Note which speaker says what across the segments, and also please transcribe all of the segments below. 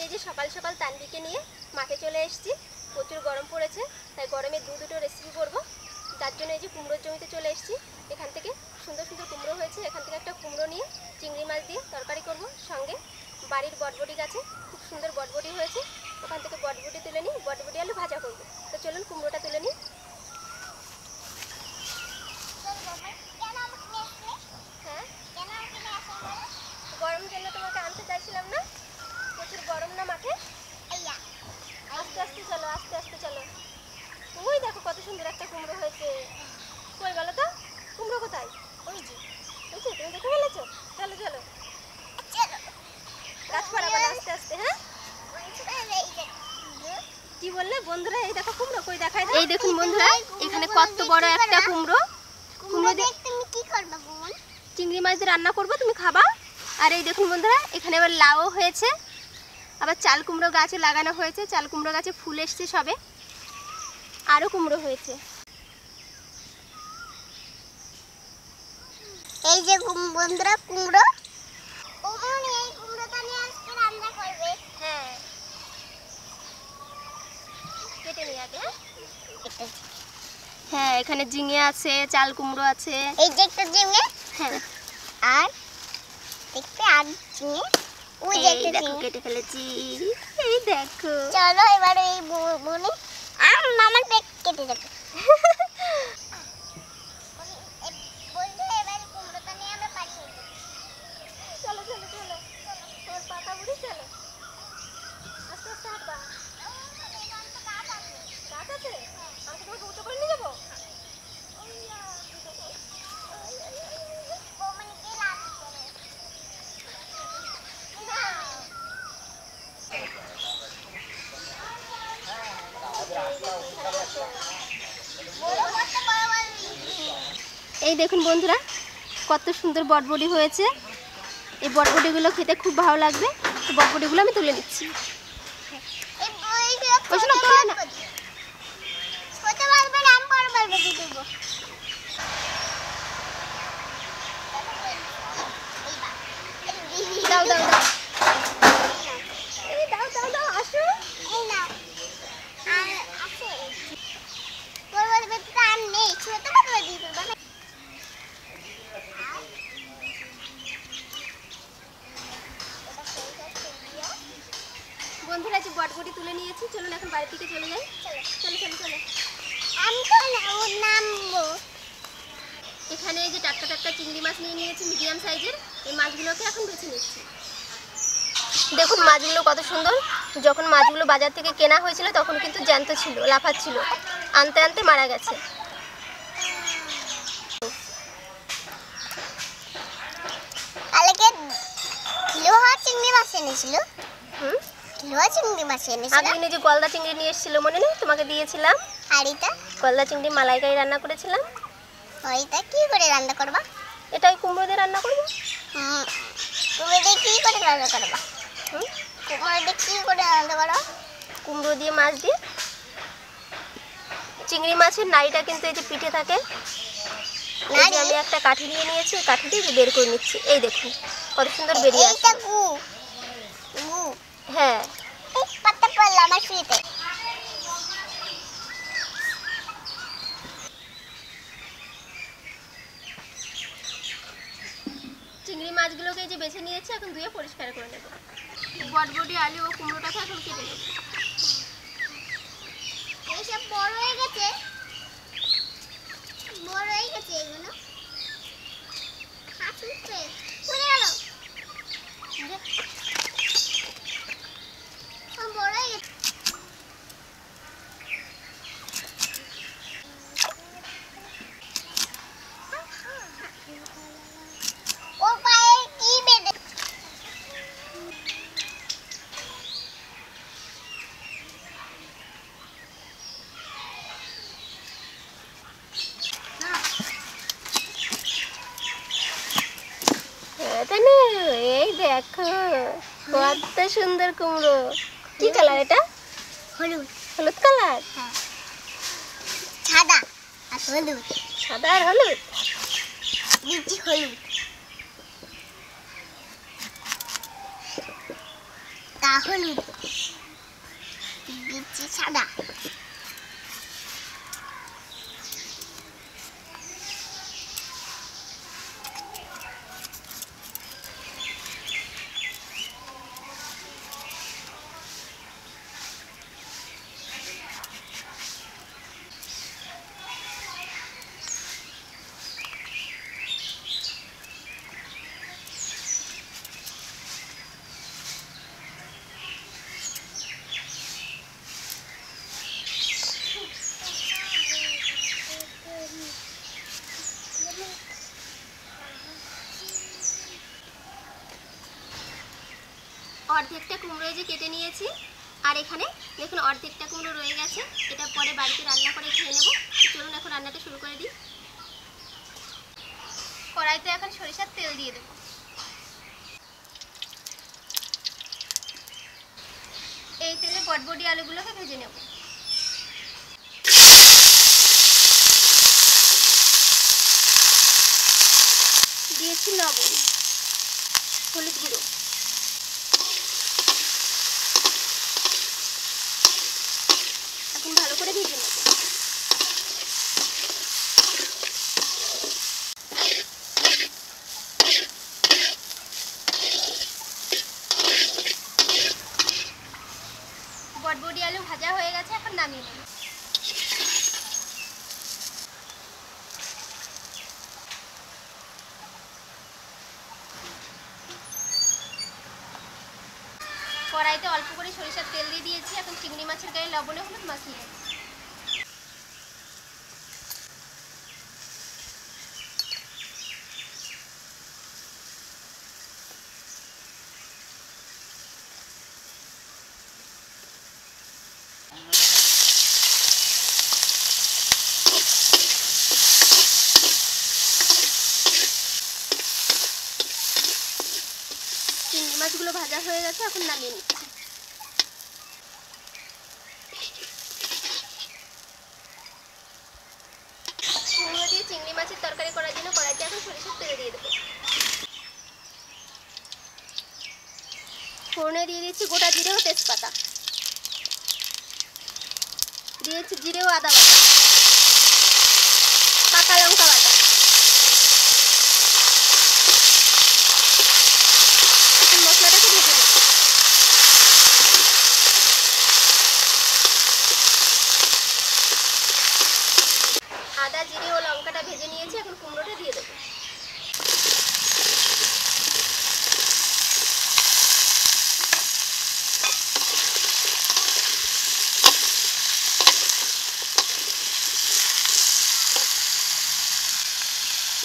Speaker 1: এই যে সকাল সকাল তানবিকে নিয়ে মাঠে চলে এসেছি। প্রচুর গরম পড়েছে, তাই গরমে দুটো রেসিপি করব। তার জন্য এই যে কুমড়োর জমিতে চলে এসেছি। এখান থেকে সুন্দর সুন্দর কুমড়ো হয়েছে, এখান থেকে একটা কুমড়ো নিয়ে চিংড়ি মাছ দিয়ে তরকারি করব। সঙ্গে বাড়ির বটবটি গাছে খুব সুন্দর বটবটি হয়েছে, ওখান থেকে বটবটি তুলে নিই, বটবটি আলু ভাজা করব। তো চলুন কুমড়োটা তুলে নিই। হ্যাঁ, গরম জন্য তোমাকে আনতে চাইছিলাম না, প্রচুর গরম না মাঠে। আস্তে আস্তে চলো, আস্তে আস্তে চলো। ওই দেখো কত সুন্দর একটা কুমড়ো হয়েছে। কই বলো তো, কুমড়ো কোথায়? ওই যে, ওই যে, তুমি দেখে ফেলেছো। চলো চলো, গাছ পাড়াবো না, আস্তে আস্তে। হ্যাঁ, কি বললে বন্ধুরা? এই দেখো কুমড়ো, কই দেখাই দাও। এই দেখুন বন্ধুরা, এখানে কত বড় একটা কুমড়ো। কুমড়ো দিয়ে তুমি কি করবে বোন? চিংড়ি মাছ দিয়ে রান্না করবো, তুমি খাবা। আর এই দেখুন বন্ধুরা, এখানে আবার লাউ হয়েছে, আবার চাল কুমড়ো গাছে লাগানো হয়েছে, চাল কুমড়ো গাছে ফুল এসছে সবে, আরও কুমড়ো হয়েছে।
Speaker 2: এই যে বন্ধুরা কুমড়ো, এই কুমড়োটা নিয়ে আজকে রান্না করবে।
Speaker 1: হ্যাঁ, কেটে নিয়ে আগে। হ্যাঁ, এখানে ঝিঙে আছে, চাল কুমড়ো আছে।
Speaker 2: এই যে একটা ঝিঙে,
Speaker 1: হ্যাঁ,
Speaker 2: আর দেখতে আর ঝিঙে, ওই যে একটা
Speaker 1: দেখো কেটে ফেলেছি। এই দেখো,
Speaker 2: চলো এবার এই বনি আমার পেট কেটে যাবে।
Speaker 1: চলো চলো চলো, তোমার পাতা বুড়ি চলো, আস্তে আস্তে হাঁটবা। গাছ আছে, আমাকে তোমাকে উঁচু করে নিয়ে যাবো। এই দেখুন বন্ধুরা, কত সুন্দর বটবটি হয়েছে। এই বটবটিগুলো খেতে খুব ভালো লাগবে। তো বটবটিগুলো আমি তুলে নিচ্ছি। দাও দাও দাও, এই দাও দাও দাও, আসো।
Speaker 2: এই নাও, আর আছে বড় বড় বেটা আর নেই, ছোট বড় দিয়ে দেব।
Speaker 1: বন্ধুরা, যে বটবটি তুলে নিয়েছি, চলুন এখন বাড়ির দিকে চলে যাই। চলো চলো চলো,
Speaker 2: আমি তো নামবো।
Speaker 1: এখানে যে টাটকা টাটকা চিংড়ি মাছ নিয়ে নিয়েছি মিডিয়াম সাইজের। এই মাছগুলোকে এখন বেছে নিচ্ছি। দেখুন মাছগুলো কত সুন্দর। যখন মাছগুলো বাজার থেকে কেনা হয়েছিল তখন কিন্তু জ্যান্ত ছিল, লাফাচ্ছিল, আনতে আনতে মারা গেছে।
Speaker 2: কালকে লোহা চিংড়ি মাছ এনেছিল। লোহা চিংড়ি মাছ এনেছিল।
Speaker 1: আগের যে গলদা চিংড়ি নিয়ে এসেছিল, মনে নেই? তোমাকে দিয়েছিলাম।
Speaker 2: আর এটা
Speaker 1: গলদা চিংড়ি মালাইকারি রান্না করেছিলাম।
Speaker 2: ওইটা কি করে রান্না করবা?
Speaker 1: এটাই কুমড়ো দিয়ে রান্না করবো।
Speaker 2: তুমি দিয়ে কি করে রান্না করবা? কুমড়ো দিয়ে কি করে রান্না করো?
Speaker 1: কুমড়ো দিয়ে মাছ দিয়ে। চিংড়ি মাছের নাড়িটা কিন্তু এই যে পিঠে থাকে। আমি একটা কাঠি নিয়ে নিয়েছি, কাঠি দিয়ে বের করে নিচ্ছি। এই দেখুন কত সুন্দর বেরিয়ে আসছে। হ্যাঁ,
Speaker 2: পাতা পড়লো আমার ফ্রিতে।
Speaker 1: চিংড়ি মাছগুলোকে যে বেছে নিয়েছি, এখন ধুয়ে পরিষ্কার করে নেব। বটবটি আলু ও কুমড়োটাকে এখন কেটে নেব।
Speaker 2: এইসব বড় হয়ে গেছে, বড় হয়ে গেছে এগুলো। পড়ে গেল, বড় হয়ে গেছে। ও পায়ে কি বেঁধে?
Speaker 1: এই দেখো কত সুন্দর কুমড়ো। কি কালার এটা?
Speaker 2: হলুদ।
Speaker 1: হলুদ কালার?
Speaker 2: হ্যাঁ, সাদা আর হলুদ।
Speaker 1: সাদা আর হলুদ,
Speaker 2: নিচে হলুদ। হালকা হলুদ দিচ্ছি, সাদা।
Speaker 1: অর্ধেকটা কুমড়ো যে কেটে নিয়েছি, আর এখানে দেখুন অর্ধেকটা কুমড়ো রয়ে গেছে। এটা পরে বাড়িতে রান্না করে খেয়ে নেব। চলুন এখন রান্নাটা শুরু করে দিই। কড়াইতে এখন সরিষার তেল দিয়ে দেবো। এই তেলে বটবটি আলুগুলোকে ভেজে নেব। দিয়েছি লবণ, হলুদ গুঁড়ো, এখন ভালো করে ভেজে নেব। বটবটি আলু ভাজা হয়ে গেছে, এখন নামিয়ে নেব। কড়াইতে অল্প করে সরিষার তেল দিয়ে দিয়েছি। এখন চিংড়ি মাছের গায়ে লবণে হলুদ মাখিয়ে নেব। চিংড়ি মাছগুলো ভাজা হয়ে গেছে, এখন নামিয়ে নিচ্ছি। কুমড়ো দিয়ে চিংড়ি মাছের তরকারি করার জন্য কড়াইতে এখন সরিষার তেল দিয়ে দেবো। ফোড়নে দিয়ে দিচ্ছি গোটা জিরে ও তেজপাতা, দিয়েছি জিরে ও আদা বাটা, পাকা লঙ্কা বাটা। এখন মশলাটাকে ভেজে নেব। আদা জিরে ও লঙ্কাটা ভেজে নিয়েছি, এখন কুমড়োটা দিয়ে দেবো।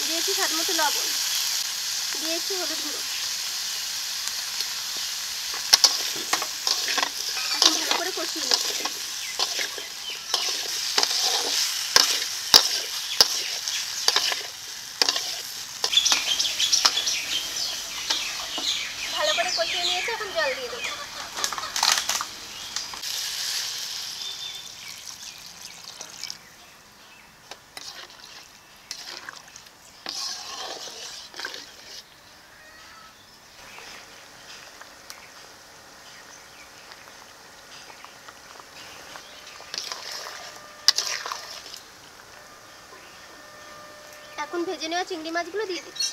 Speaker 1: দিয়েছি স্বাদ মতো লবণ, দিয়েছি হলুদ গুঁড়ো। এখন ভালো করে কষিয়ে নেব। ভালো করে কষিয়ে নিয়েছি, এখন জল দিয়ে দেবো। এখন ভেজে নেওয়া চিংড়ি মাছগুলো দিয়ে দিচ্ছি।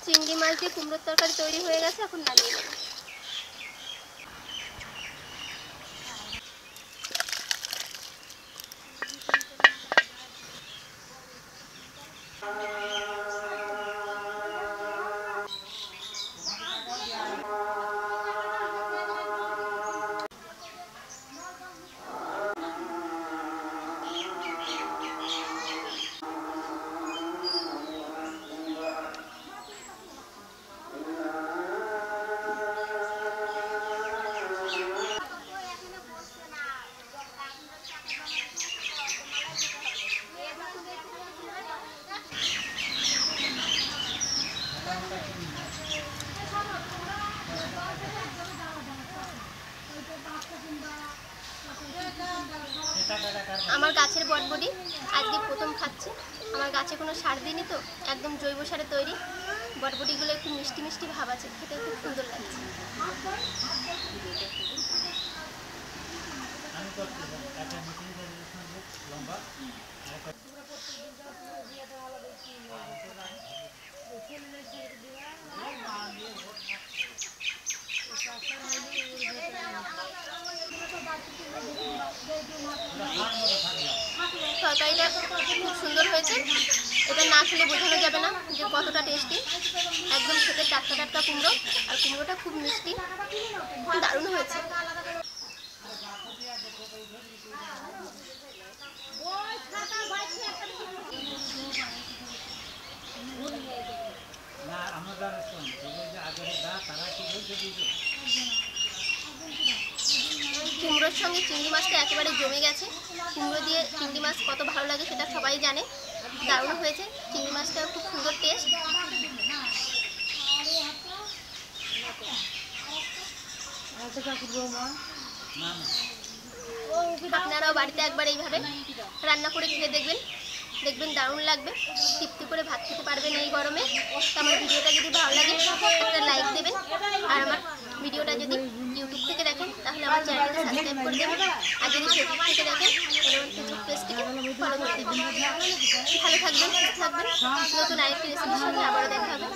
Speaker 1: চিংড়ি মাছ দিয়ে কুমড়োর তরকারি তৈরি হয়ে গেছে, এখন নামিয়ে নেব। আমার গাছের বটবটি আজকে প্রথম খাচ্ছি। আমার গাছে কোনো সার দিইনি তো, একদম জৈব সারে তৈরি। বটবটিগুলো একটু মিষ্টি মিষ্টি ভাব আছে, খেতে খুব সুন্দর লাগছে। তরকারিটা খুব সুন্দর হয়েছে, এটা না খেলে বোঝানো যাবে না যে কতটা টেস্টি। একদম খেতে টাটকা টাটকা কুমড়ো, আর কুমড়োটা খুব মিষ্টি, দারুণ হয়েছে। কুমড়োর সঙ্গে চিংড়ি মাছটা একেবারে জমে গেছে। কুমড়ো দিয়ে চিংড়ি মাছ কত ভালো লাগে সেটা সবাই জানে। দারুণ হয়েছে, চিংড়ি মাছটা খুব সুন্দর টেস্ট। আপনারাও বাড়িতে একবার এইভাবে রান্না করে খেয়ে দেখবেন, দেখবেন দারুণ লাগবে। তৃপ্তি করে ভাত খেতে পারবেন এই গরমে। তো আমার ভিডিওটা যদি ভালো লাগে একটা লাইক দেবেন, আর আমার ভিডিওটা যদি ইউটিউব থেকে দেখেন তাহলে আমার চ্যানেলটা সাবস্ক্রাইব করে দেবেন, আর যদি ফেসবুক থেকে দেখেন তাহলে আমার ফেসবুক পেজটিকে ফলো করে দেবেন। ভালো থাকবেন, সুস্থ থাকবেন। নতুন আরেকটি রেসিপির সাথে আবারও দেখা হবে।